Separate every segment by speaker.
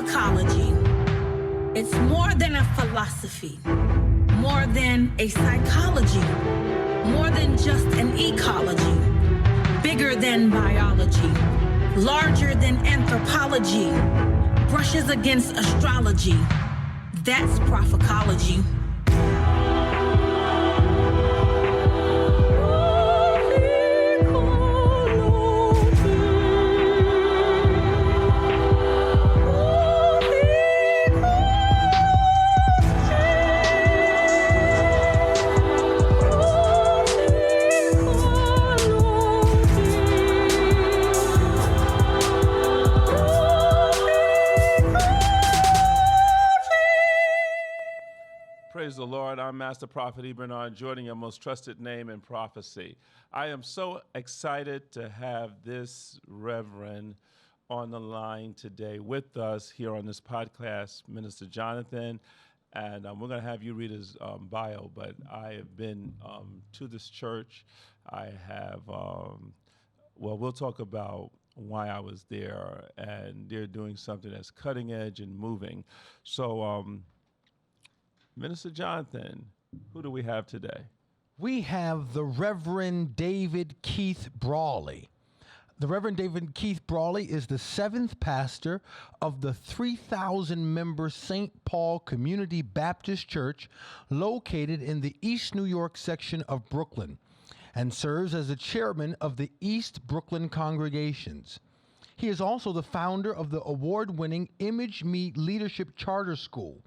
Speaker 1: Prophecology. It's more than a philosophy, more than a psychology, more than just an ecology, bigger than biology, larger than anthropology, brushes against astrology. That's Prophecology.
Speaker 2: Praise the Lord. I'm Master Prophet Bernard, joining your most trusted name in prophecy. I am so excited to have this Reverend on the line today with us here on this podcast, Minister Jonathan. And we're going to have you read his bio, but I have been to this church. I have, we'll talk about why I was there, and they're doing something that's cutting edge and moving. So, Minister Jonathan, who do we have today?
Speaker 3: We have the Reverend David Keith Brawley. The Reverend David Keith Brawley is the 7th pastor of the 3,000-member St. Paul Community Baptist Church located in the East New York section of Brooklyn, and serves as the chairman of the East Brooklyn congregations. He is also the founder of the award-winning Image Me Leadership Charter School,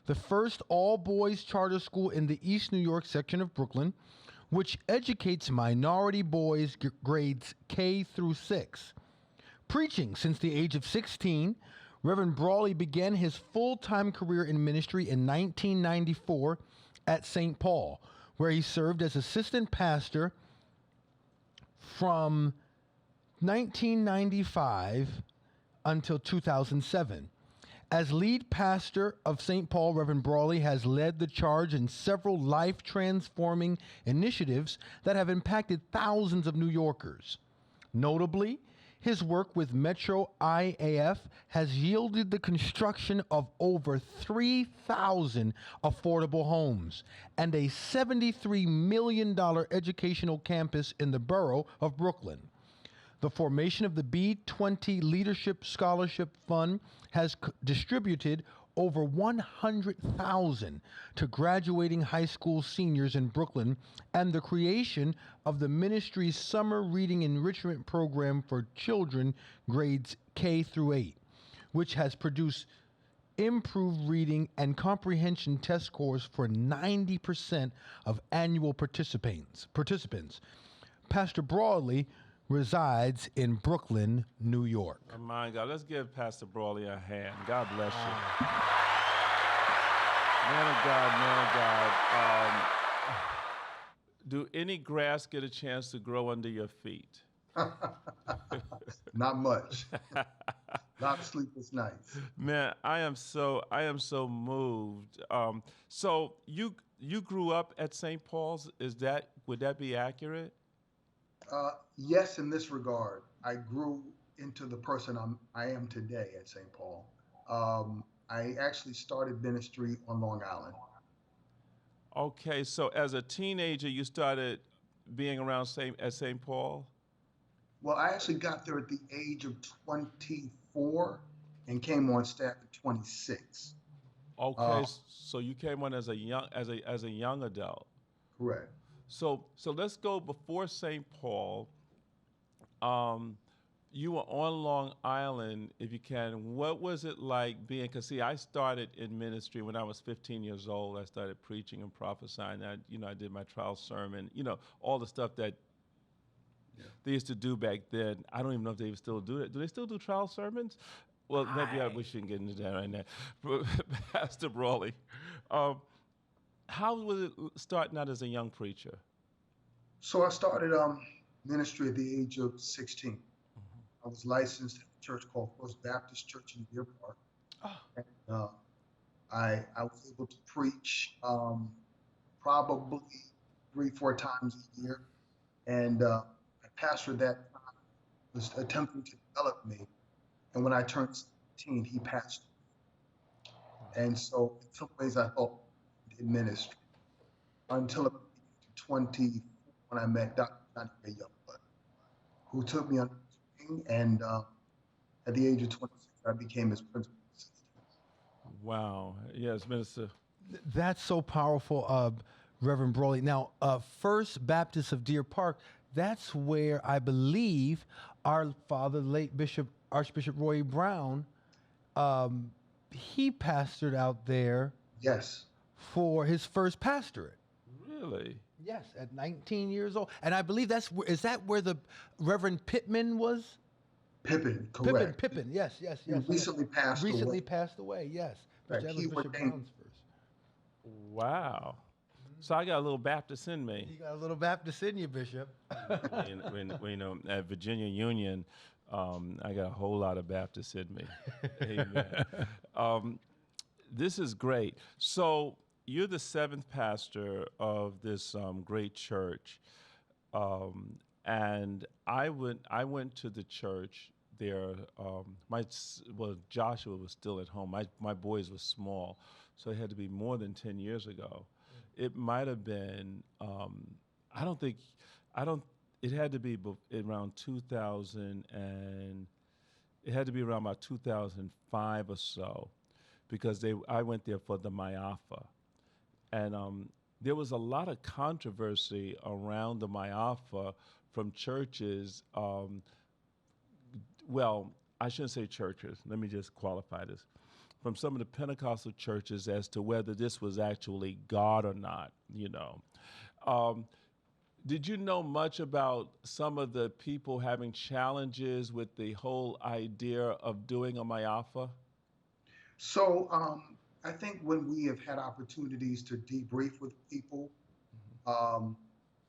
Speaker 3: the first all-boys charter school in the East New York section of Brooklyn, which educates minority boys grades K through 6. Preaching since the age of 16, Reverend Brawley began his full-time career in ministry in 1994 at St. Paul, where he served as assistant pastor from 1995 until 2007. As lead pastor of St. Paul, Reverend Brawley has led the charge in several life-transforming initiatives that have impacted thousands of New Yorkers. Notably, his work with Metro IAF has yielded the construction of over 3,000 affordable homes and a $73 million educational campus in the borough of Brooklyn. The formation of the B20 Leadership Scholarship Fund has distributed over 100,000 to graduating high school seniors in Brooklyn, and the creation of the ministry's summer reading enrichment program for children grades K through 8, which has produced improved reading and comprehension test scores for 90% of annual participants. Pastor Brawley resides in Brooklyn, New York.
Speaker 2: Oh my God, let's give Pastor Brawley a hand. God bless you. Man of God. Do any grass get a chance to grow under your feet?
Speaker 4: Not much. Not sleepless nights.
Speaker 2: Man, I am so moved. So you grew up at St. Paul's. Would that be accurate?
Speaker 4: Yes, in this regard, I grew into the person I am today at St. Paul. I actually started ministry on Long Island.
Speaker 2: Okay, so as a teenager, you started being around at St. Paul?
Speaker 4: Well, I actually got there at the age of 24 and came on staff at 26.
Speaker 2: Okay, so you came on as a young adult.
Speaker 4: Correct.
Speaker 2: So let's go before St. Paul. You were on Long Island, if you can. What was it like being? Because see, I started in ministry when I was 15 years old. I started preaching and prophesying. I did my trial sermon. All the stuff that they used to do back then. I don't even know if they still do it. Do they still do trial sermons? Well, maybe we shouldn't get into that right now. Pastor Brawley, how was it starting out as a young preacher?
Speaker 4: So I started ministry at the age of 16. Mm-hmm. I was licensed at a church called First Baptist Church in Deer Park. Oh. And, I was able to preach probably 3-4 times a year. And a pastor at that time was attempting to develop me. And when I turned 17, he passed And so in some ways I thought in ministry until about 20 when I met Dr. Jonathan Powell, who took me under his wing, and at the age of 26, I became his principal assistant.
Speaker 2: Wow. Yes, Minister.
Speaker 3: That's so powerful, Reverend Brawley. Now, First Baptist of Deer Park, that's where I believe our father, late Archbishop Roy Brown, he pastored out there
Speaker 4: Yes.
Speaker 3: for his first pastorate.
Speaker 2: Really?
Speaker 3: Yes, at 19 years old. And I believe is that where the Reverend Pittman was?
Speaker 4: Pippin, correct.
Speaker 3: Pippin, yes.
Speaker 4: He recently passed away.
Speaker 3: Recently passed away, yes.
Speaker 4: Right,
Speaker 3: That
Speaker 4: he
Speaker 3: was Bishop
Speaker 4: ordained-
Speaker 3: Brown's first.
Speaker 2: Wow. So I got a little Baptist in me.
Speaker 3: You got a little Baptist in you, Bishop.
Speaker 2: You know, at Virginia Union, I got a whole lot of Baptists in me. Amen. This is great. So you're the seventh pastor of this great church, and I went to the church there. Joshua was still at home. My boys were small, so it had to be more than 10 years ago. It might have been. It had to be around 2000, and it had to be around about 2005 or so, because I went there for the Maafa, and there was a lot of controversy around the Maafa from churches. Well, I shouldn't say churches. Let me just qualify this. From some of the Pentecostal churches as to whether this was actually God or not, you know. Did you know much about some of the people having challenges with the whole idea of doing a Maafa?
Speaker 4: So I think when we have had opportunities to debrief with people,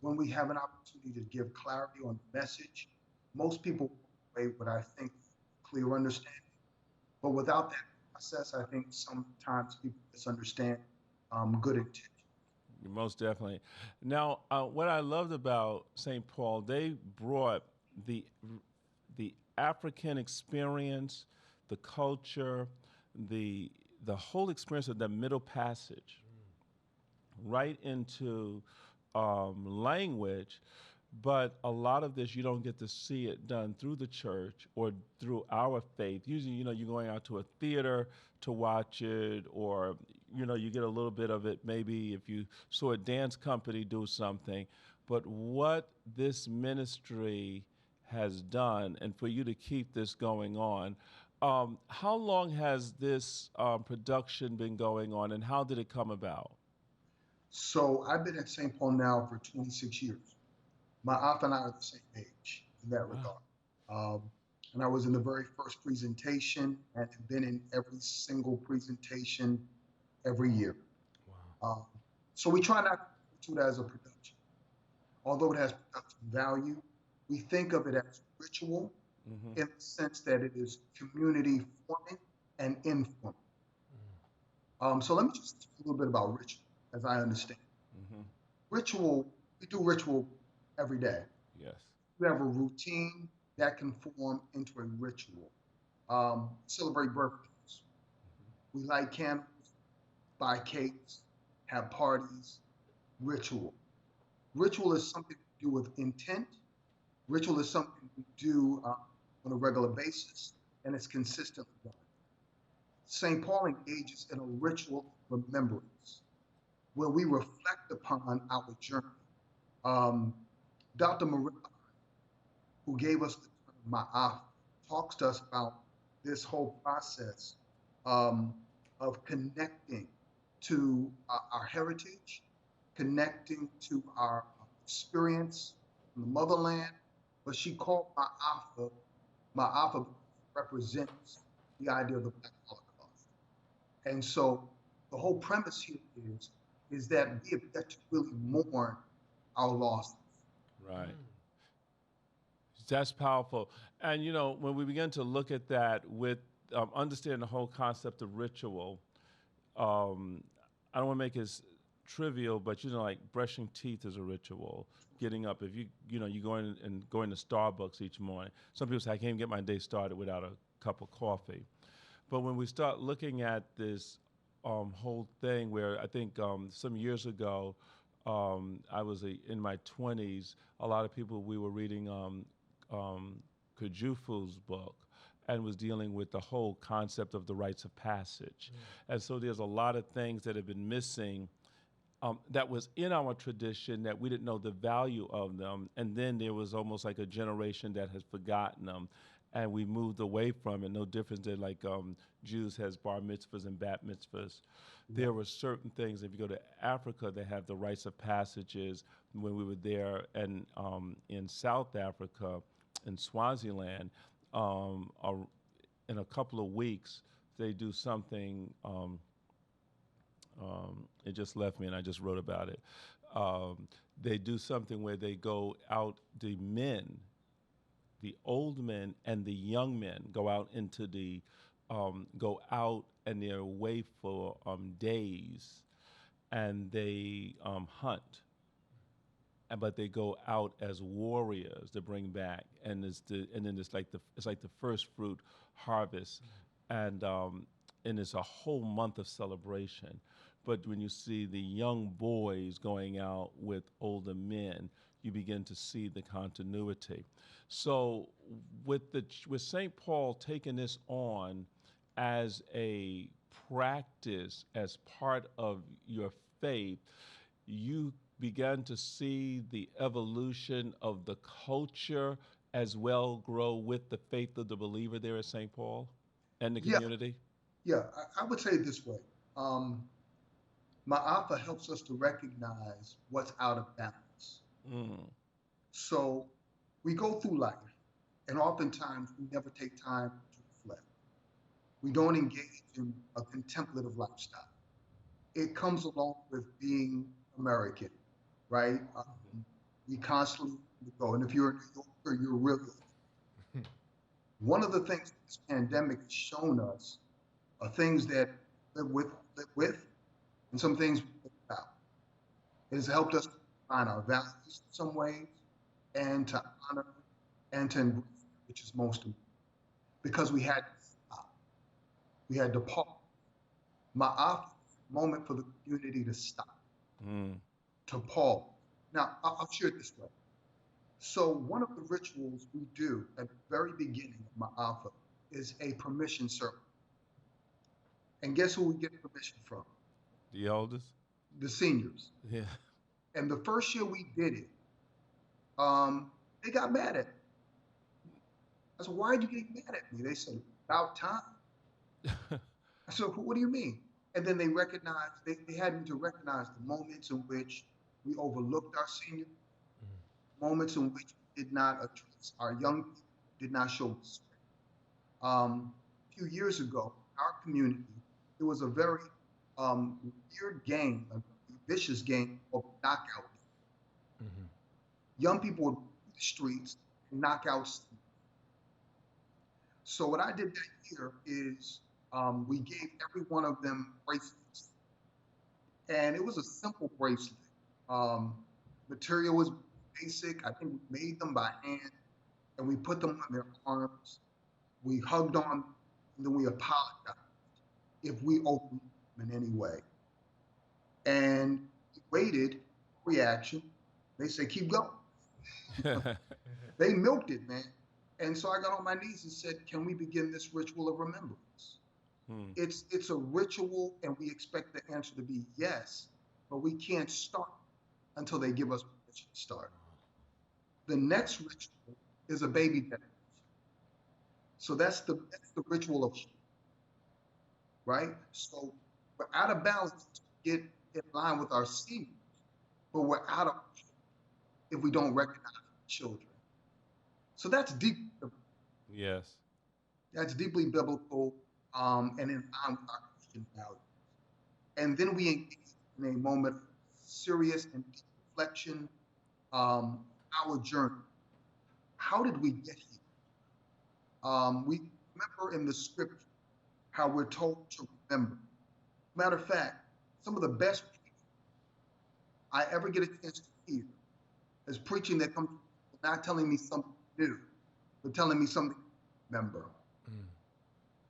Speaker 4: when we have an opportunity to give clarity on the message, most people away what I think clear understanding. But without that process, I think sometimes people misunderstand good intention.
Speaker 2: Most definitely. Now, what I loved about St. Paul, they brought the African experience, the culture, the whole experience of the Middle Passage right into language. But a lot of this, you don't get to see it done through the church or through our faith. Usually, you know, you're going out to a theater to watch it, or, you know, you get a little bit of it maybe if you saw a dance company do something. But what this ministry has done, and for you to keep this going on, how long has this production been going on, and how did it come about?
Speaker 4: So I've been at St. Paul now for 26 years. Maafa and I are the same age in that regard. And I was in the very first presentation and have been in every single presentation every year. Wow. So we try not to do it as a production. Although it has production value, we think of it as ritual in the sense that it is community forming and informing. So let me just talk a little bit about ritual, as I understand. Ritual, we do ritual every day.
Speaker 2: Yes.
Speaker 4: We have a routine that can form into a ritual. Celebrate birthdays. We light candles, buy cakes, have parties. Ritual. Ritual is something we do with intent. Ritual is something we do on a regular basis, and it's consistently done. St. Paul engages in a ritual of remembrance, where we reflect upon our journey. Dr. Maria, who gave us the term Maafa, talks to us about this whole process of connecting to our heritage, connecting to our experience in the motherland. But she called Maafa represents the idea of the Black Holocaust. And so the whole premise here is that we have yet to really mourn our losses.
Speaker 2: Right. That's powerful. And, you know, when we begin to look at that with understanding the whole concept of ritual, I don't want to make it trivial, but, you know, like brushing teeth is a ritual. Getting up, if you know, you going to Starbucks each morning. Some people say, I can't get my day started without a cup of coffee. But when we start looking at this whole thing where I think some years ago, I was in my 20s. A lot of people, we were reading Kujufu's book and was dealing with the whole concept of the rites of passage. And so there's a lot of things that have been missing that was in our tradition that we didn't know the value of them. And then there was almost like a generation that has forgotten them. And we moved away from it, no difference than like Jews has bar mitzvahs and bat mitzvahs. There were certain things, if you go to Africa, they have the rites of passages. When we were there and in South Africa, in Swaziland, in a couple of weeks, they do something, it just left me and I just wrote about it. They do something where they go out, the men, the old men and the young men go out into the, go out and they're away for days and they hunt. But they go out as warriors to bring back, and then it's like the first fruit harvest, and it's a whole month of celebration. But when you see the young boys going out with older men, you begin to see the continuity. So with St. Paul taking this on as a practice, as part of your faith, you began to see the evolution of the culture as well grow with the faith of the believer there at St. Paul and the community?
Speaker 4: Yeah, I would say it this way. Maafa helps us to recognize what's out of balance. So we go through life, and oftentimes we never take time to reflect. We don't engage in a contemplative lifestyle. It comes along with being American, right? We constantly go, and if you're a New Yorker, you're really. One of the things this pandemic has shown us are things that live with, and some things we live without. It has helped us find our values in some ways, and to honor and to embrace, which is most important, because we had to stop. We had to pause. Maafa, moment for the community to stop, to pause. Now, I'll share it this way. So one of the rituals we do at the very beginning of Maafa is a permission ceremony. And guess who we get permission from?
Speaker 2: The elders?
Speaker 4: The seniors.
Speaker 2: Yeah.
Speaker 4: And the first year we did it, they got mad at me. I said, why are you getting mad at me? They said, about time. I said, what do you mean? And then they recognized, they had me to recognize the moments in which we overlooked our seniors, moments in which we did not address our young people, did not show respect. A few years ago, in our community, there was a very weird game, a vicious game of knockout. Young people would move the streets and knock out seniors. So what I did that year is we gave every one of them bracelets. And it was a simple bracelet. Material was basic. I think we made them by hand, and we put them on their arms. We hugged on them, and then we apologized if we opened them in any way. And we waited for reaction. They said, keep going. They milked it, man. And so I got on my knees and said, can we begin this ritual of remembrance? It's a ritual, and we expect the answer to be yes, but we can't start until they give us permission to start. The next ritual is a baby dedication. So that's the ritual of hope, right? So we're out of balance to get in line with our seniors, but we're out of hope if we don't recognize our children. So that's deep.
Speaker 2: Yes.
Speaker 4: That's deeply biblical and in line with our Christian values. And then we engage in a moment of serious and deep reflection, our journey. How did we get here? We remember in the scripture how we're told to remember. Matter of fact, some of the best preaching I ever get a chance to hear is preaching that comes from not telling me something new, but telling me something to remember.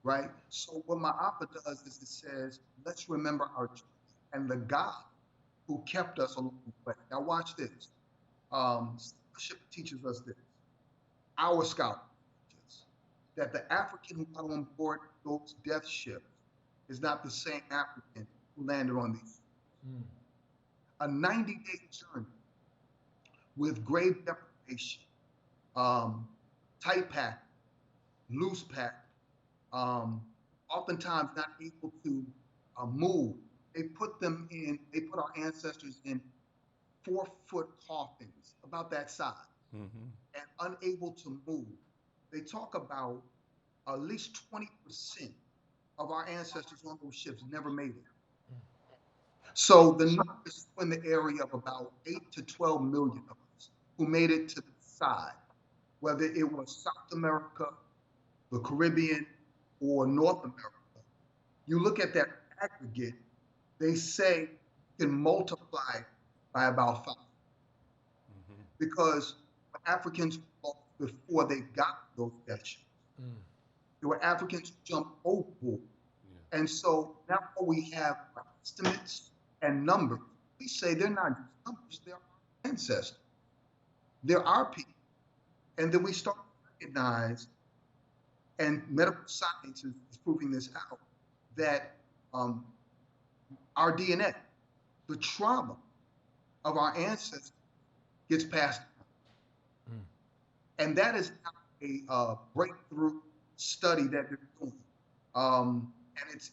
Speaker 4: right? So what Maafa does is it says, let's remember our journey and the God who kept us along the way. Now watch this. Scholarship teaches us this. Our scholar teaches that the African who got on board those death ships is not the same African who landed on these. A 90-day journey with grave deprivation, tight pack, loose pack, oftentimes not able to move. They put our ancestors in 4-foot coffins, about that size, and unable to move. They talk about at least 20% of our ancestors on those ships never made it. So the numbers is in the area of about 8 to 12 million of us who made it to the side, whether it was South America, the Caribbean, or North America. You look at that aggregate, they say you can multiply by about 5. Because Africans before they got those death ships, there were Africans who jumped overboard. And so now we have estimates and numbers. We say they're not just numbers, they're our ancestors. They're our people. And then we start to recognize, and medical science is proving this out, that our DNA, the trauma of our ancestors gets passed down. And that is a breakthrough study that they're doing. And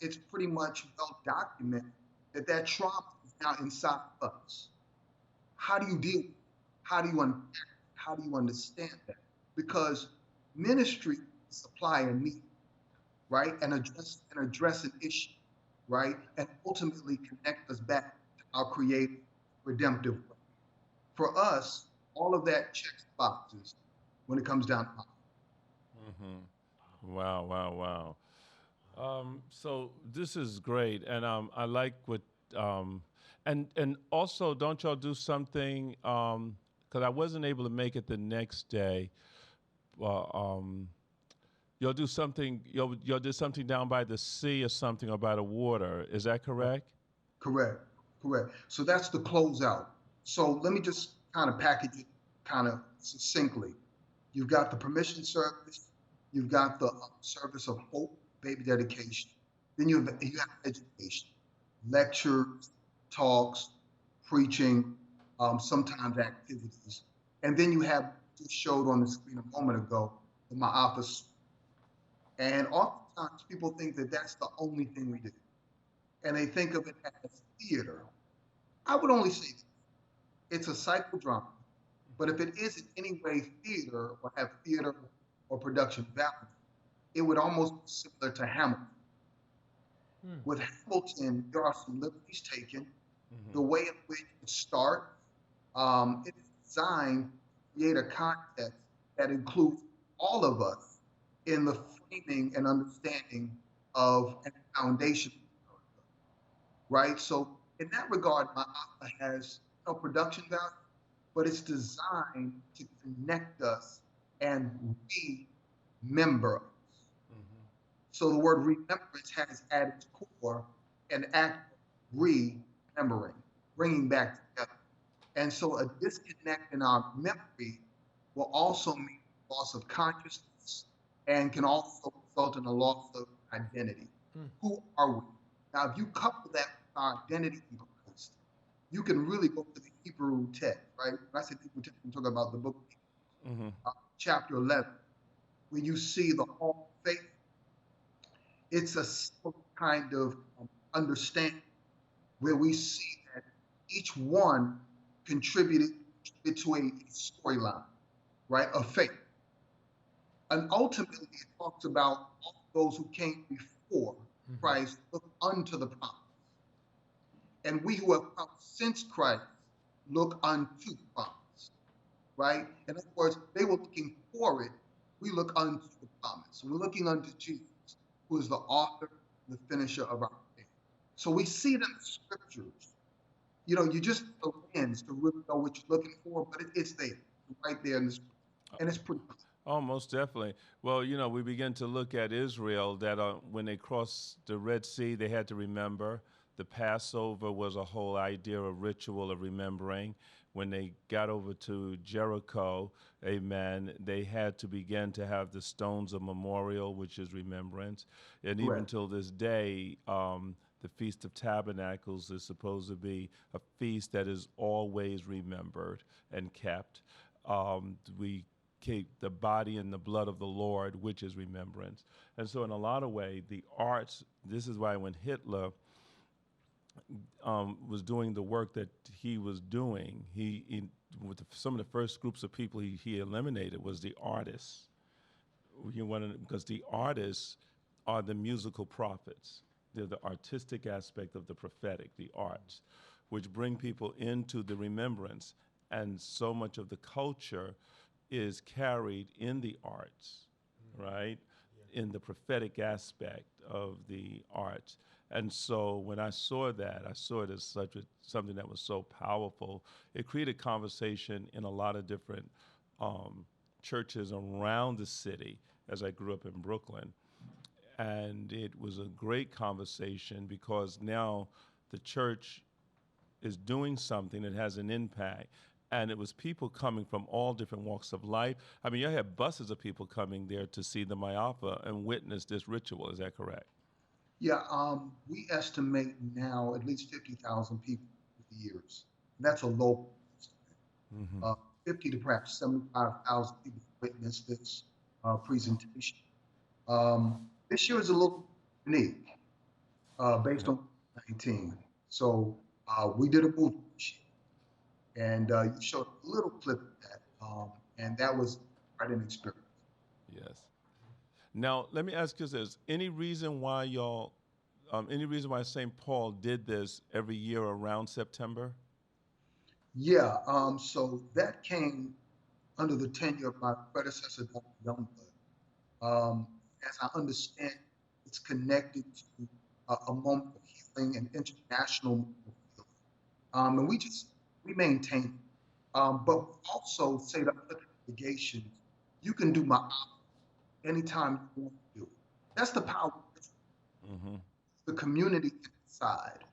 Speaker 4: it's pretty much well documented that trauma is now inside of us. How do you deal with it? How do you unpack it? How do you understand that? Because ministry is supply a need, right? And address an issue, right? And ultimately connect us back to our creative, redemptive way. For us, all of that checks boxes when it comes down to power.
Speaker 2: Wow, wow, wow. So this is great, and I like what, and also, don't y'all do something? Because I wasn't able to make it the next day. You'll do something. You'll do something down by the sea or something, or by the water. Is that correct?
Speaker 4: Correct. So that's the closeout. So let me just kind of package it kind of succinctly. You've got the permission service. You've got the service of hope, baby dedication. Then you have education, lectures, talks, preaching, sometimes activities. And then you have, just showed on the screen a moment ago, the Maafa. And oftentimes people think that that's the only thing we do. And they think of it as theater. I would only say this. It's a psychodrama. But if it is in any way theater or have theater or production value, it would almost be similar to Hamilton. With Hamilton, there are some liberties taken. The way in which it starts, it's designed to create a context that includes all of us in the framing and understanding of a foundation, right? So in that regard, Maafa has no production value, but it's designed to connect us and remember us. So the word remembrance has at its core an act of remembering, bringing back together. And so a disconnect in our memory will also mean loss of consciousness and can also result in a loss of identity. Who are we? Now, if you couple that with our identity in Christ, you can really go to the Hebrew text, right? When I say Hebrew text, I'm talking about the book of Hebrews, chapter 11, where you see the hall of faith. It's a kind of understanding where we see that each one contributed to a storyline, right, of faith. And ultimately, it talks about all those who came before Christ look unto the promise. And we who have come since Christ look unto the promise, right? In other words, they were looking for it. We look unto the promise. We're looking unto Jesus, who is the author and the finisher of our faith. So we see it in the scriptures. You know, you just need the lens to really know what you're looking for, but it's there, right there in the scripture. And it's pretty cool.
Speaker 2: Oh, most definitely. Well, we begin to look at Israel that when they crossed the Red Sea, they had to remember the Passover was a whole idea, a ritual of remembering. When they got over to Jericho, amen, they had to begin to have the stones of memorial, which is remembrance. And even
Speaker 4: Correct.
Speaker 2: till this day, the Feast of Tabernacles is supposed to be a feast that is always remembered and kept. We keep the body and the blood of the Lord, which is remembrance. And so, in a lot of ways, the arts, this is why when Hitler was doing the work that he was doing, with some of the first groups of people he eliminated was the artists. Because the artists are the musical prophets. They're the artistic aspect of the prophetic, the arts, which bring people into the remembrance. And so much of the culture is carried in the arts, right? In the prophetic aspect of the arts. And so when I saw that, I saw it as something that was so powerful. It created conversation in a lot of different churches around the city as I grew up in Brooklyn. And it was a great conversation because now the church is doing something that has an impact. And it was people coming from all different walks of life. I mean, you had buses of people coming there to see the Maafa and witness this ritual. Is that correct?
Speaker 4: Yeah, we estimate now at least 50,000 people for the years. That's a low
Speaker 2: Mm-hmm.
Speaker 4: 50 to perhaps 75,000 people witnessed this presentation. This year is a little unique based on 19. So we did a movie this year, and you showed a little clip of that, and that was quite an experience.
Speaker 2: Yes. Now, let me ask you this. Any reason why St. Paul did this every year around September?
Speaker 4: Yeah, so that came under the tenure of my predecessor, Dr. Youngblood. As I understand, it's connected to a moment of healing, an international moment of healing. And we maintain it. But we also say to other congregations, you can do my anytime you want to do it. That's the power of it.
Speaker 2: Mm-hmm.
Speaker 4: The community can decide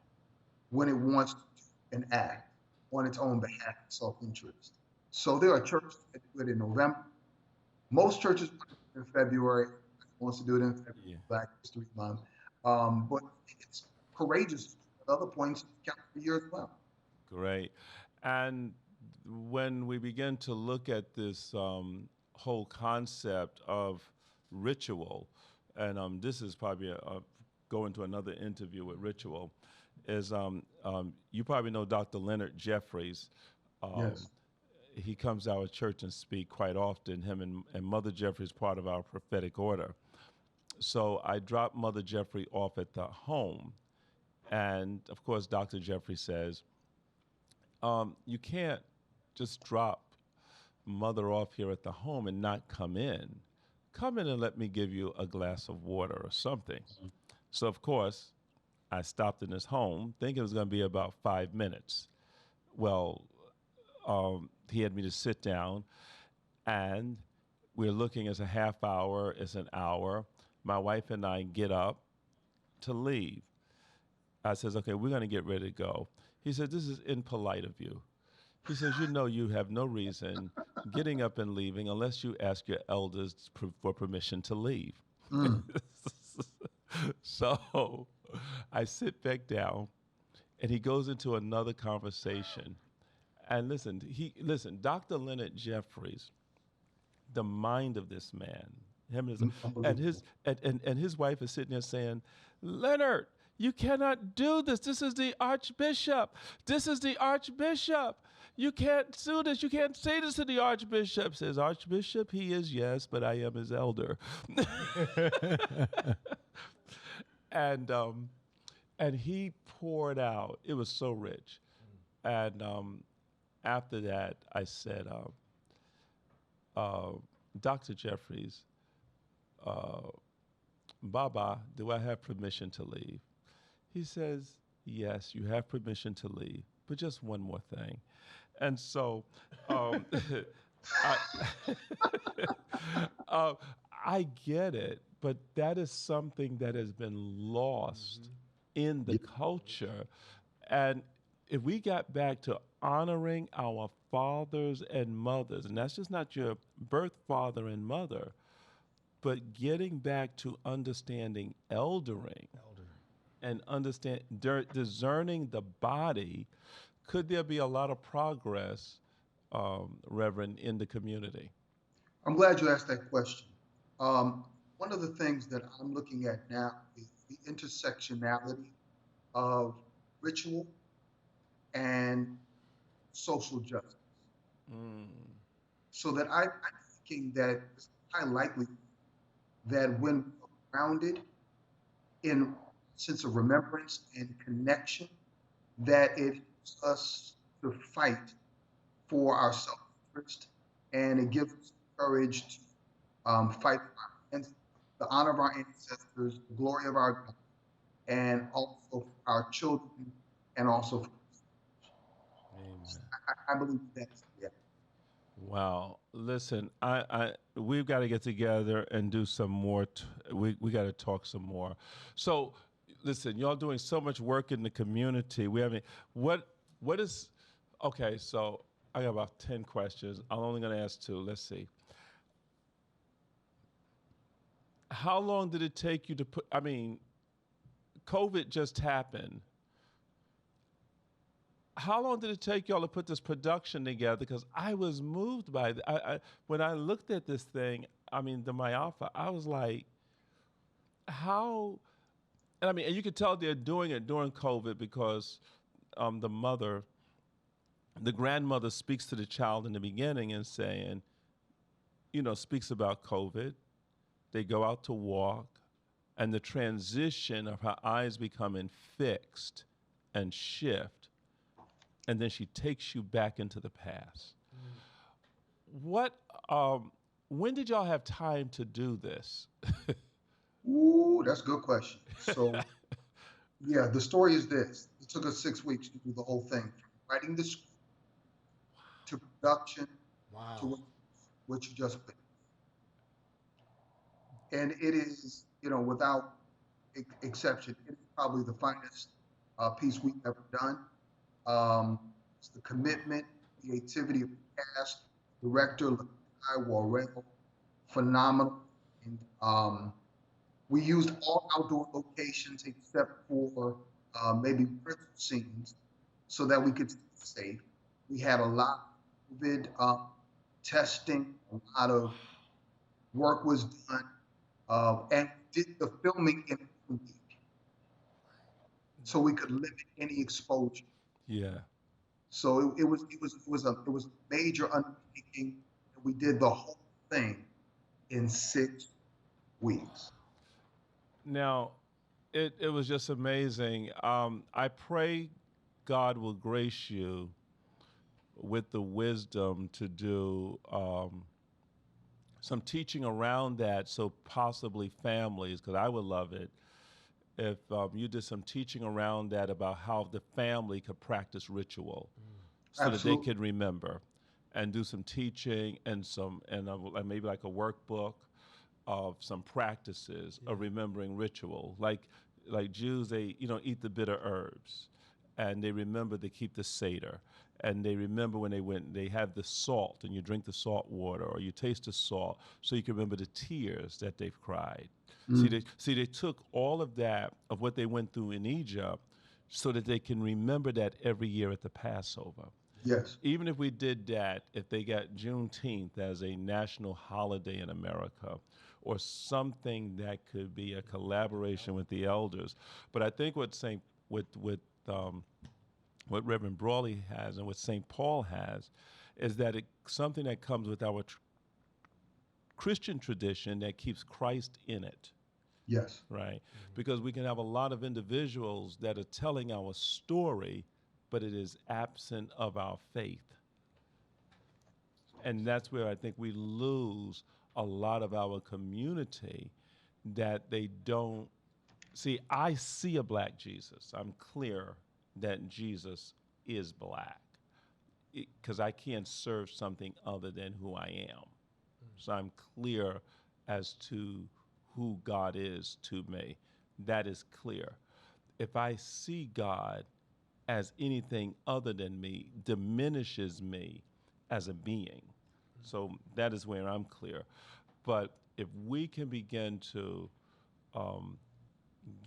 Speaker 4: when it wants to do an act on its own behalf and self-interest. So there are churches that do it in November. Most churches want to do it in February. Wants to do it in February,
Speaker 2: Yeah.
Speaker 4: Black History Month. But it's courageous at other points in the calendar year as well.
Speaker 2: Great. And when we begin to look at this whole concept of ritual, and this is probably going to another interview with ritual, is you probably know Dr. Leonard Jeffries.
Speaker 4: Yes.
Speaker 2: He comes to our church and speak quite often. Him and Mother Jeffrey is part of our prophetic order. So I dropped Mother Jeffrey off at the home. And of course, Dr. Jeffrey says, you can't just drop Mother off here at the home and not come in. Come in and let me give you a glass of water or something. Mm-hmm. So of course, I stopped in his home thinking it was going to be about 5 minutes. Well, he had me to sit down, and we're looking as a half hour, as an hour. My wife and I get up to leave. I says, okay, we're going to get ready to go. He said, this is impolite of you. He says, you have no reason getting up and leaving unless you ask your elders for permission to leave. Mm. So I sit back down, and he goes into another conversation. And listen, Dr. Leonard Jeffries, the mind of this man, and his wife is sitting there saying, Leonard, you cannot do this. This is the Archbishop. This is the Archbishop. You can't do this. You can't say this to the Archbishop. Says, Archbishop, he is, yes, but I am his elder. And he poured out. It was so rich. And after that, I said, Dr. Jeffries, Baba, do I have permission to leave? He says, yes, you have permission to leave, but just one more thing. And so I, uh, I get it, but that is something that has been lost in the
Speaker 4: Yeah.
Speaker 2: culture. And if we got back to honoring our fathers and mothers, and that's just not your birth father and mother, but getting back to understanding eldering and discerning the body, could there be a lot of progress, Reverend, in the community?
Speaker 4: I'm glad you asked that question. One of the things that I'm looking at now is the intersectionality of ritual and social justice.
Speaker 2: Mm.
Speaker 4: So that I'm thinking that it's high likely that when we're grounded in sense of remembrance and connection, that it helps us to fight for our self-interest, and it gives us courage to fight for the honor of our ancestors, the glory of our God, and also for our children, and also for
Speaker 2: Amen.
Speaker 4: I believe that's yeah.
Speaker 2: Wow. Listen, we've got to get together and do some more. We got to talk some more. So, listen, y'all doing so much work in the community. We haven't. What is? Okay, so I got about 10 questions. I'm only going to ask two. Let's see. How long did it take you to put? I mean, COVID just happened. How long did it take y'all to put this production together? Because I was moved by it. When I looked at this thing, I mean, the Maafa, I was like, how? And I mean, and you could tell they're doing it during COVID because the mother, the grandmother speaks to the child in the beginning and saying, speaks about COVID. They go out to walk, and the transition of her eyes becoming fixed and shift, and then she takes you back into the past. What? When did y'all have time to do this?
Speaker 4: Ooh, that's a good question. So yeah, the story is this. It took us 6 weeks to do the whole thing, from writing the script to production to
Speaker 3: Wow.
Speaker 4: what you just put. And it is, without exception, it's probably the finest piece we've ever done. It's the commitment, creativity of the cast, director, Lakai Warrell, phenomenal. And we used all outdoor locations except for maybe prison scenes so that we could stay safe. We had a lot of COVID testing, a lot of work was done, and did the filming in 1 week so we could limit any exposure.
Speaker 2: Yeah.
Speaker 4: So it was a major undertaking, and we did the whole thing in 6 weeks.
Speaker 2: Now, it was just amazing. I pray God will grace you with the wisdom to do some teaching around that, so possibly families, because I would love it if you did some teaching around that about how the family could practice ritual, so that they
Speaker 4: Absolutely.
Speaker 2: could remember, and do some teaching and maybe like a workbook of some practices of remembering ritual. Like Jews, they eat the bitter herbs, and they remember they keep the Seder, and they remember when they have the salt, and you drink the salt water, or you taste the salt, so you can remember the tears that they've cried.
Speaker 4: Mm.
Speaker 2: They took all of that of what they went through in Egypt, so that they can remember that every year at the Passover.
Speaker 4: Yes.
Speaker 2: Even if we did that, if they got Juneteenth as a national holiday in America, or something that could be a collaboration with the elders. But I think what Reverend Brawley has and what St. Paul has is that it's something that comes with our Christian tradition that keeps Christ in it,
Speaker 4: Yes.
Speaker 2: right? Because we can have a lot of individuals that are telling our story, but it is absent of our faith. And that's where I think we lose a lot of our community, that they don't see. I see a black Jesus. I'm clear that Jesus is black. because I can't serve something other than who I am. So I'm clear as to who God is to me. That is clear. If I see God as anything other than me, diminishes me as a being. So that is where I'm clear. But if we can begin to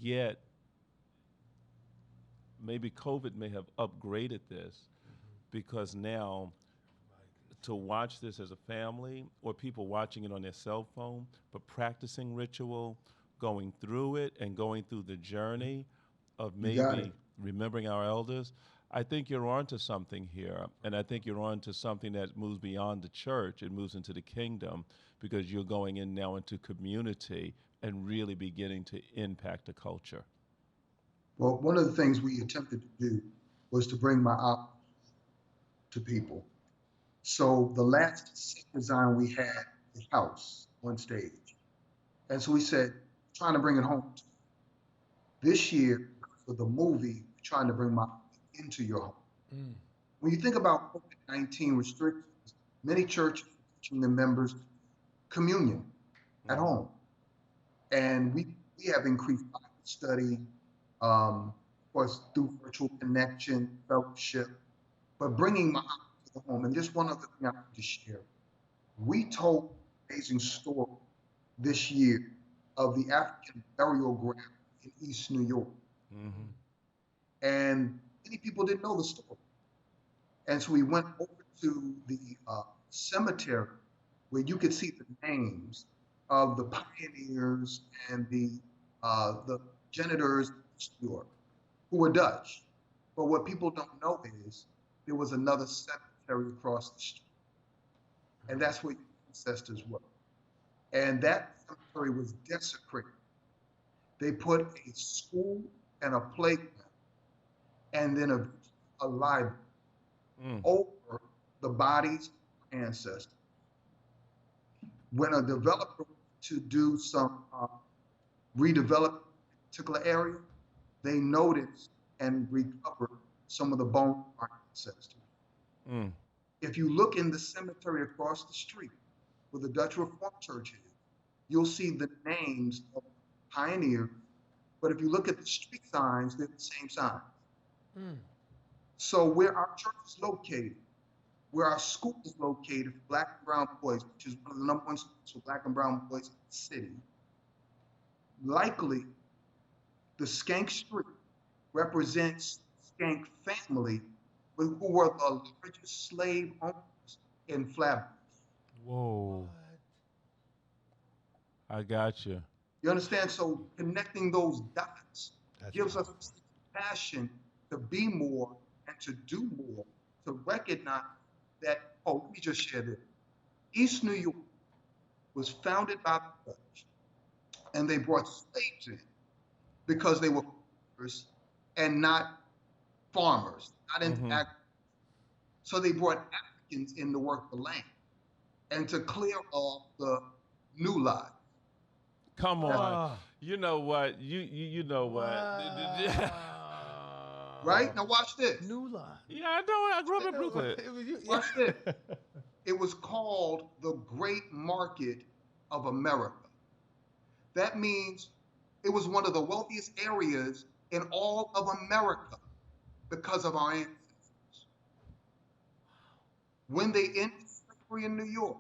Speaker 2: get, maybe COVID may have upgraded this, because now to watch this as a family, or people watching it on their cell phone, but practicing ritual, going through it and going through the journey of
Speaker 4: You got
Speaker 2: maybe
Speaker 4: it.
Speaker 2: remembering our elders, I think you're onto something here. And I think you're onto something that moves beyond the church. It moves into the kingdom, because you're going in now into community and really beginning to impact a culture.
Speaker 4: Well, one of the things we attempted to do was to bring my art to people. So the last set design we had was house on stage. And so we said, trying to bring it home. This year, for the movie, we're trying to bring my into your home. When you think about COVID-19 restrictions, many churches are teaching their members communion at home. And we have increased Bible study, of course, through virtual connection, fellowship, but bringing my to the home. And just one other thing I want to share. We told an amazing story this year of the African burial ground in East New York. And many people didn't know the story. And so we went over to the cemetery where you could see the names of the pioneers and the janitors in New York who were Dutch. But what people don't know is there was another cemetery across the street. And that's where your ancestors were. And that cemetery was desecrated. They put a school and a playground and then a library over the bodies of ancestors. When a developer to do some redevelop a particular area, they noticed and recovered some of the bones of our ancestors. If you look in the cemetery across the street where the Dutch Reformed Church is, you'll see the names of pioneers. But if you look at the street signs, they're the same signs. So where our church is located, where our school is located for Black and brown boys, which is one of the number one schools for Black and brown boys in the city, likely the Skank Street represents Skank family, who were the largest slave owners in Flatbush.
Speaker 2: Whoa. I got you.
Speaker 4: You understand? So connecting those dots gives us passion to be more and to do more, to recognize that, oh, let me just share this. East New York was founded by the Dutch, and they brought slaves in because they were farmers and not farmers, not into agriculture. So they brought Africans in to work the land and to clear off the new lives.
Speaker 2: Come on. You know what? You know what?
Speaker 4: Right? Now watch this.
Speaker 3: New Line.
Speaker 2: Yeah, I know. I grew up in Brooklyn.
Speaker 4: Watch this. It was called the Great Market of America. That means it was one of the wealthiest areas in all of America because of our ancestors. When they ended slavery in New York,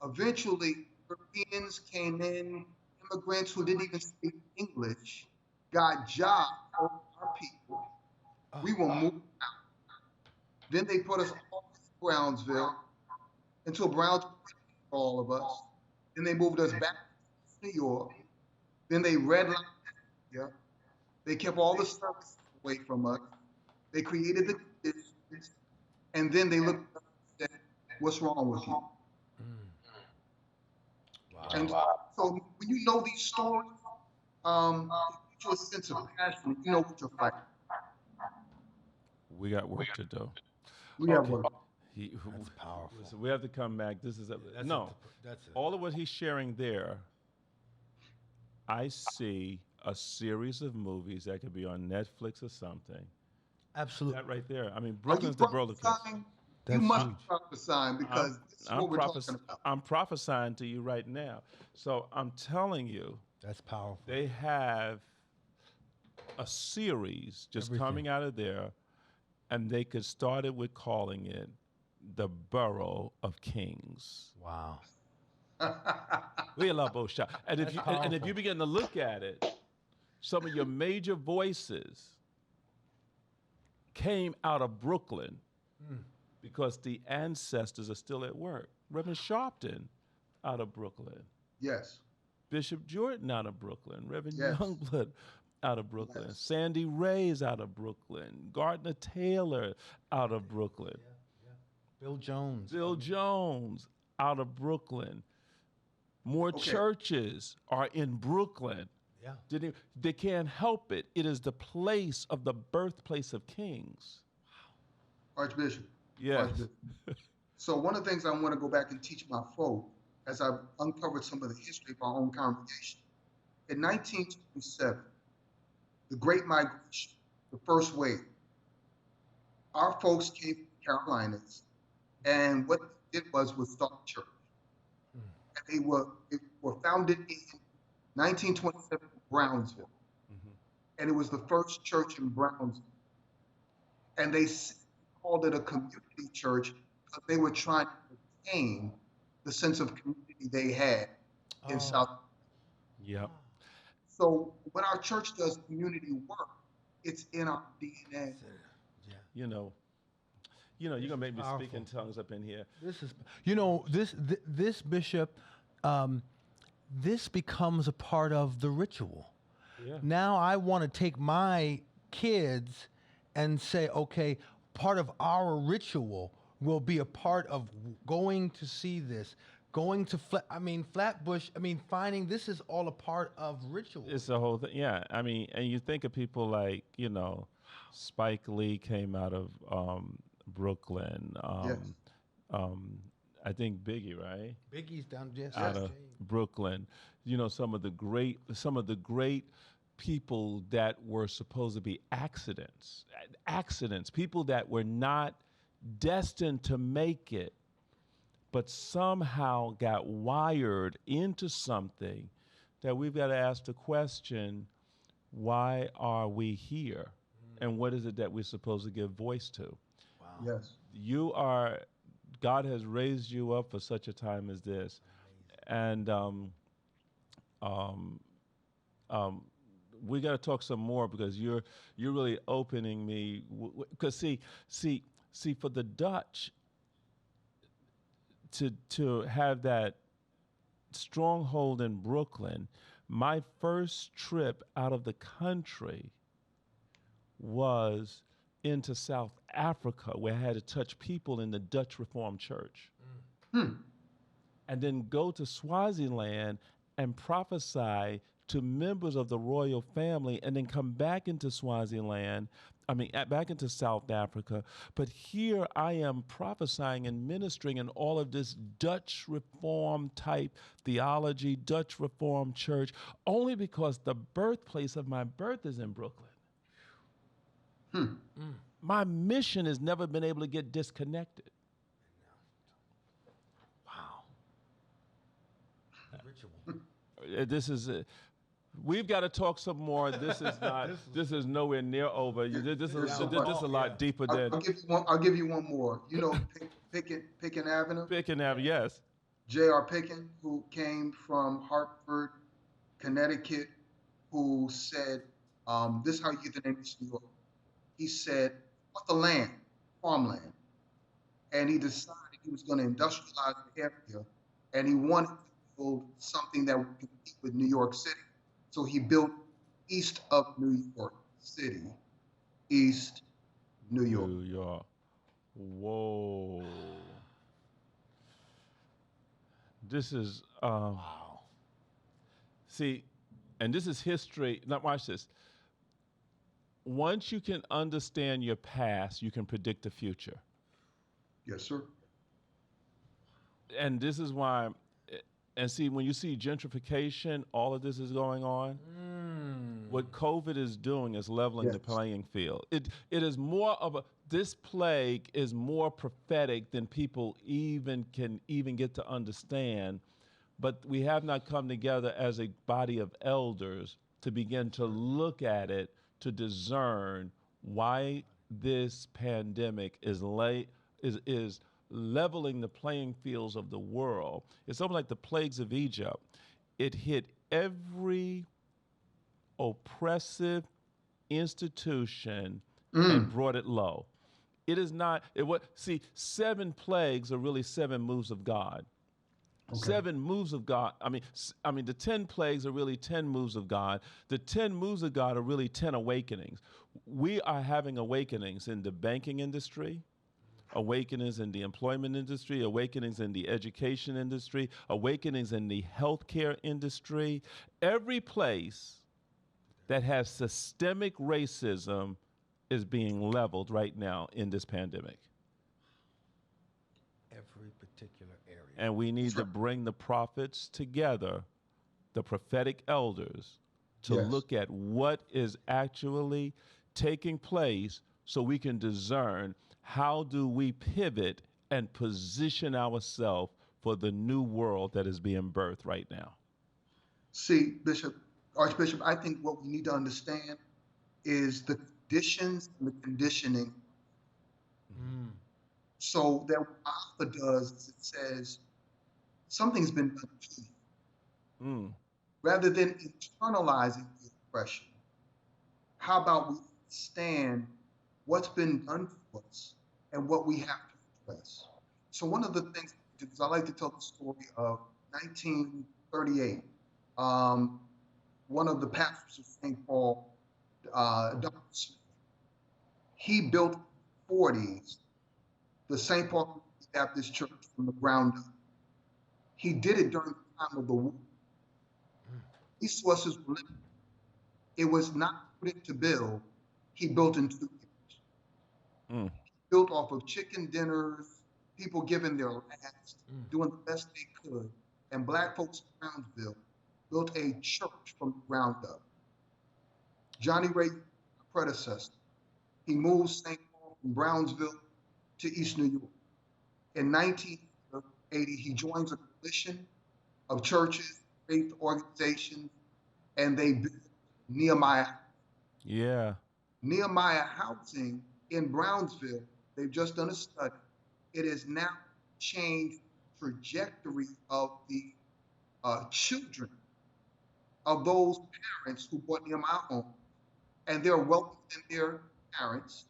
Speaker 4: eventually Europeans came in, immigrants who didn't even speak English, got jobs for our people. We were moved out. Then they put us all in Brownsville until Brownsville for all of us. Then they moved us back to New York. Then they redlined here. They kept all the services away from us. They created the conditions, and then they looked at us and said, "What's wrong with you?"
Speaker 3: Wow.
Speaker 4: And so when you know these stories, it gives you a sense of passion. You know what you're fighting.
Speaker 2: We got work to do.
Speaker 4: We have work.
Speaker 3: That's powerful.
Speaker 2: Listen, we have to come back. This is
Speaker 3: That's it.
Speaker 2: all of what he's sharing there. I see a series of movies that could be on Netflix or something
Speaker 3: Absolutely.
Speaker 2: That right there. I mean,
Speaker 4: Are you
Speaker 2: Brooklyn's the birth of kings.
Speaker 4: prophesying? You
Speaker 3: That's
Speaker 4: must
Speaker 3: huge.
Speaker 4: be prophesying because this is what we're talking about.
Speaker 2: I'm prophesying to you right now. So I'm telling you,
Speaker 3: That's powerful.
Speaker 2: they have a series just
Speaker 3: Everything.
Speaker 2: coming out of there, and they could start it with calling it the Borough of Kings.
Speaker 3: Wow.
Speaker 2: We love both shots. And if you
Speaker 3: powerful.
Speaker 2: begin to look at it, some of your major voices came out of Brooklyn because the ancestors are still at work. Reverend Sharpton out of Brooklyn.
Speaker 4: Yes.
Speaker 2: Bishop Jordan out of Brooklyn. Reverend
Speaker 4: Yes.
Speaker 2: Youngblood out of Brooklyn.
Speaker 4: Yes.
Speaker 2: Sandy Ray's out of Brooklyn. Gardner Taylor out of Brooklyn.
Speaker 3: Bill Jones.
Speaker 2: Bill Jones out of Brooklyn. More
Speaker 4: Okay.
Speaker 2: churches are in Brooklyn.
Speaker 3: Yeah.
Speaker 2: They can't help it. It is the place of the birthplace of kings.
Speaker 4: Archbishop.
Speaker 2: Yes.
Speaker 4: Archbishop. So one of the things I want to go back and teach my folk, as I've uncovered some of the history of our own congregation. In 1927, the Great Migration, the first wave, our folks came from the Carolinas, and what they did was start a church. And they were founded in 1927 in Brownsville. And it was the first church in Brownsville. And they called it a community church because they were trying to retain the sense of community they had in South.
Speaker 2: Yep.
Speaker 4: So when our church does community work, it's in our DNA.
Speaker 2: You know, you're gonna make me speak in
Speaker 3: powerful.
Speaker 2: tongues up in here.
Speaker 3: This is, this bishop, this becomes a part of the ritual.
Speaker 2: Yeah.
Speaker 3: Now I want to take my kids and say, okay, part of our ritual will be a part of going to see this, going to Flatbush. Finding this is all a part of ritual.
Speaker 2: It's the whole thing. Yeah. I mean, and you think of people like, Spike Lee came out of Brooklyn.
Speaker 4: Yes.
Speaker 2: I think Biggie, right?
Speaker 3: Biggie's down just
Speaker 2: Out of Brooklyn. Some of the great people that were supposed to be accidents, people that were not destined to make it, but somehow got wired into something that we've got to ask the question, why are we here? And what is it that we're supposed to give voice to?
Speaker 3: Wow.
Speaker 4: Yes.
Speaker 2: God has raised you up for such a time as this. And we got to talk some more because you're really opening me. Because see, for the Dutch to have that stronghold in Brooklyn, my first trip out of the country was into South Africa, where I had to touch people in the Dutch Reformed Church. And then go to Swaziland and prophesy to members of the royal family, and then come back into Swaziland, back into South Africa. But here I am prophesying and ministering in all of this Dutch Reformed type theology, Dutch Reformed church, only because the birthplace of my birth is in Brooklyn. My mission has never been able to get disconnected.
Speaker 3: Wow. Ritual.
Speaker 2: This is we've got to talk some more. This is not. This is nowhere near over. This is a lot deeper than.
Speaker 4: I'll give you one more. Pickens Avenue.
Speaker 2: Pickens Avenue, yes.
Speaker 4: J.R. Pickens, who came from Hartford, Connecticut, who said, "This is how you get the name of New York." He said, "What the land, farmland," and he decided he was going to industrialize the area, and he wanted to build something that would compete with New York City. So he built east of New York City, East New York.
Speaker 2: New York. Whoa. This is
Speaker 3: Wow.
Speaker 2: See, and this is history. Now watch this. Once you can understand your past, you can predict the future.
Speaker 4: Yes, sir.
Speaker 2: And this is why, and see, when you see gentrification, all of this is going on. What COVID is doing is leveling the
Speaker 4: Yes.
Speaker 2: playing field. It is more of a, this plague is more prophetic than people can get to understand. But we have not come together as a body of elders to begin to look at it, to discern why this pandemic is leveling the playing fields of the world. It's almost like the plagues of Egypt. It hit every oppressive institution and brought it low. It is not, see, 7 plagues are really 7 moves of God. Okay. 7 moves of God. I mean, the 10 plagues are really 10 moves of God. The 10 moves of God are really 10 awakenings. We are having awakenings in the banking industry, awakenings in the employment industry, awakenings in the education industry, awakenings in the healthcare industry. Every place that has systemic racism is being leveled right now in this pandemic.
Speaker 3: Every particular area.
Speaker 2: And we need to bring the prophets together, the prophetic elders, to look at what is actually taking place so we can discern how do we pivot and position ourselves for the new world that is being birthed right now.
Speaker 4: See, Archbishop, I think what we need to understand is the conditions and the conditioning. So that what Maafa does is it says something's been done to you. Rather than internalizing the oppression, how about we understand what's been done for us and what we have to address? So one of the things, because I like to tell the story of 1938. One of the pastors of St. Paul, Dr. Smith, he built 40s the St. Paul Baptist Church from the ground up. He did it during the time of the war. Resources were limited. It was not put to build. He built in 2 years. He built off of chicken dinners, people giving their last, doing the best they could. And Black folks in Brownsville built a church from the ground up. Johnny Ray, predecessor, he moved St. Paul from Brownsville to East New York. In 1980, he joins a coalition of churches, faith organizations, and they built Nehemiah.
Speaker 2: Yeah.
Speaker 4: Nehemiah Housing in Brownsville, they've just done a study. It has now changed the trajectory of the children of those parents who bought Nehemiah home, and they're wealthier than their parents,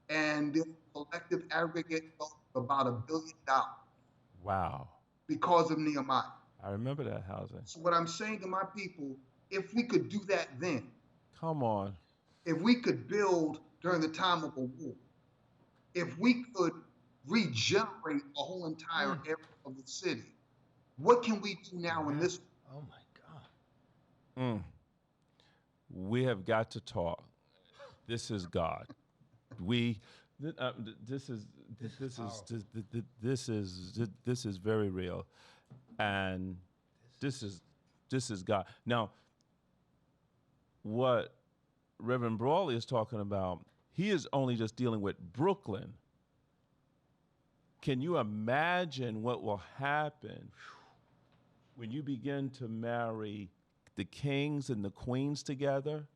Speaker 4: and their collective aggregate wealth of about $1 billion.
Speaker 2: Wow.
Speaker 4: Because of Nehemiah.
Speaker 2: I remember that housing.
Speaker 4: So what I'm saying to my people, if we could do that then,
Speaker 2: come on.
Speaker 4: If we could build during the time of a war, if we could regenerate a whole entire area of the city, what can we do now in this?
Speaker 3: Oh my God.
Speaker 2: We have got to talk. This is God. This is very real, and this is God. Now, what Reverend Brawley is talking about, he is only just dealing with Brooklyn. Can you imagine what will happen when you begin to marry the kings and the queens together,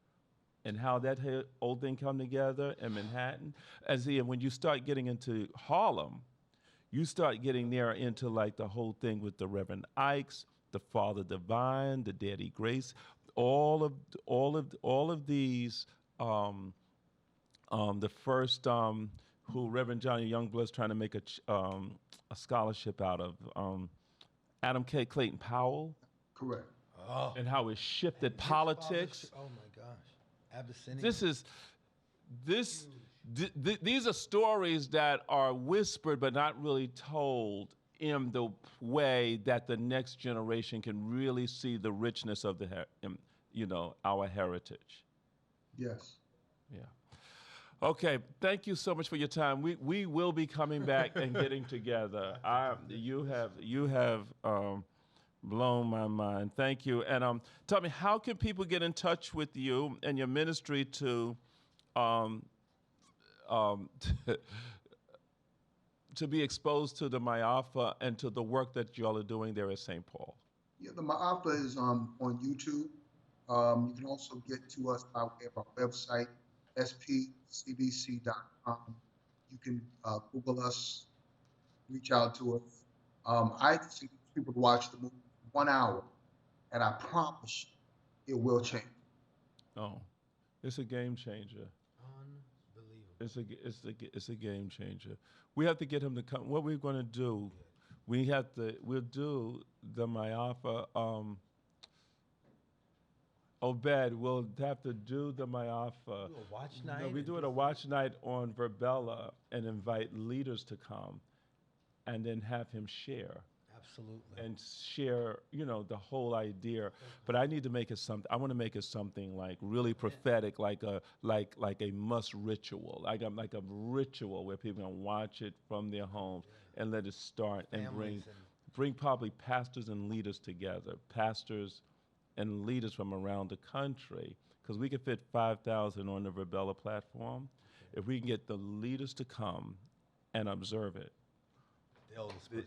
Speaker 2: and how that whole thing come together in Manhattan? And when you start getting into Harlem, you start getting there into like the whole thing with the Reverend Ikes, the Father Divine, the Daddy Grace, all of these. The first who Reverend Johnny Youngblood's trying to make a scholarship out of, Adam K. Clayton Powell.
Speaker 4: Correct.
Speaker 3: Oh.
Speaker 2: And how it shifted politics.
Speaker 3: Oh my gosh. Abyssinia.
Speaker 2: These are stories that are whispered but not really told in the way that the next generation can really see the richness of our heritage.
Speaker 4: Yes.
Speaker 2: Yeah. Okay. Thank you so much for your time. We will be coming back and getting together. You have Blown my mind. Thank you. And tell me, how can people get in touch with you and your ministry to um, to be exposed to the Maafa and to the work that y'all are doing there at St. Paul?
Speaker 4: Yeah, the Maafa is on YouTube. You can also get to us by way of our website, spcbc.com. You can Google us, reach out to us. I just encourage people to watch the movie 1 hour, and I promise you, it will change.
Speaker 2: Oh, it's a game changer.
Speaker 3: Unbelievable.
Speaker 2: It's a game changer. We have to get him to come. What we're going to do, we'll do the Maafa. Obed, we'll have to do the Maafa.
Speaker 3: Do a watch night.
Speaker 2: No, we do it a watch night on Verbella and invite leaders to come, and then have him share.
Speaker 3: Absolutely.
Speaker 2: And share, the whole idea. But I need to make it something. I want to make it something like really prophetic, like a must ritual, like a ritual where people can watch it from their homes and let it start and bring probably pastors and leaders together, pastors and leaders from around the country, because we can fit 5,000 on the Verbella platform. If we can get the leaders to come and observe it,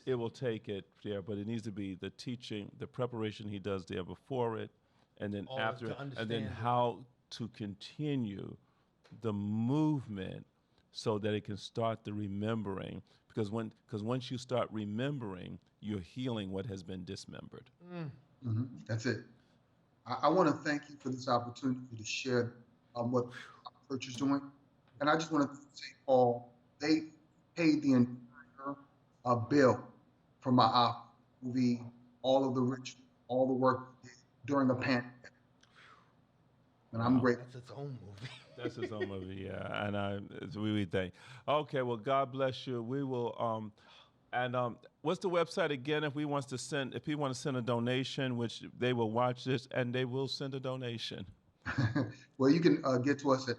Speaker 2: it will take it there, but it needs to be the teaching, the preparation he does there before it, and then after it, and then how to continue the movement so that it can start the remembering. Because once you start remembering, you're healing what has been dismembered.
Speaker 4: That's it. I want to thank you for this opportunity to share what our church is doing. And I just want to say, Paul, they paid the entire bill for my movie, all of the ritual, all the work during the pandemic. And I'm grateful.
Speaker 3: That's its own movie.
Speaker 2: That's his own movie, yeah. And we thank. Okay, well, God bless you. We will. What's the website again? If he want to send a donation, which they will watch this and they will send a donation.
Speaker 4: Well, you can get to us at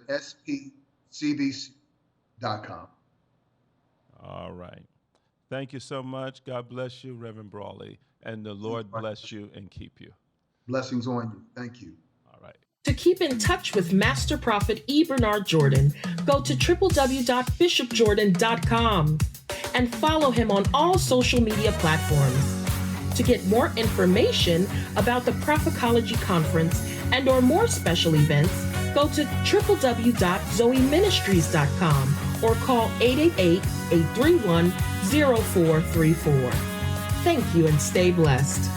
Speaker 4: spcbc.com.
Speaker 2: All right. Thank you so much. God bless you, Reverend Brawley, and the Lord bless you and keep you.
Speaker 4: Blessings on you. Thank you.
Speaker 2: All right.
Speaker 5: To keep in touch with Master Prophet E. Bernard Jordan, go to www.bishopjordan.com and follow him on all social media platforms. To get more information about the Prophecology Conference and or more special events, go to www.zoeministries.com or call 888-831-0434. Thank you and stay blessed.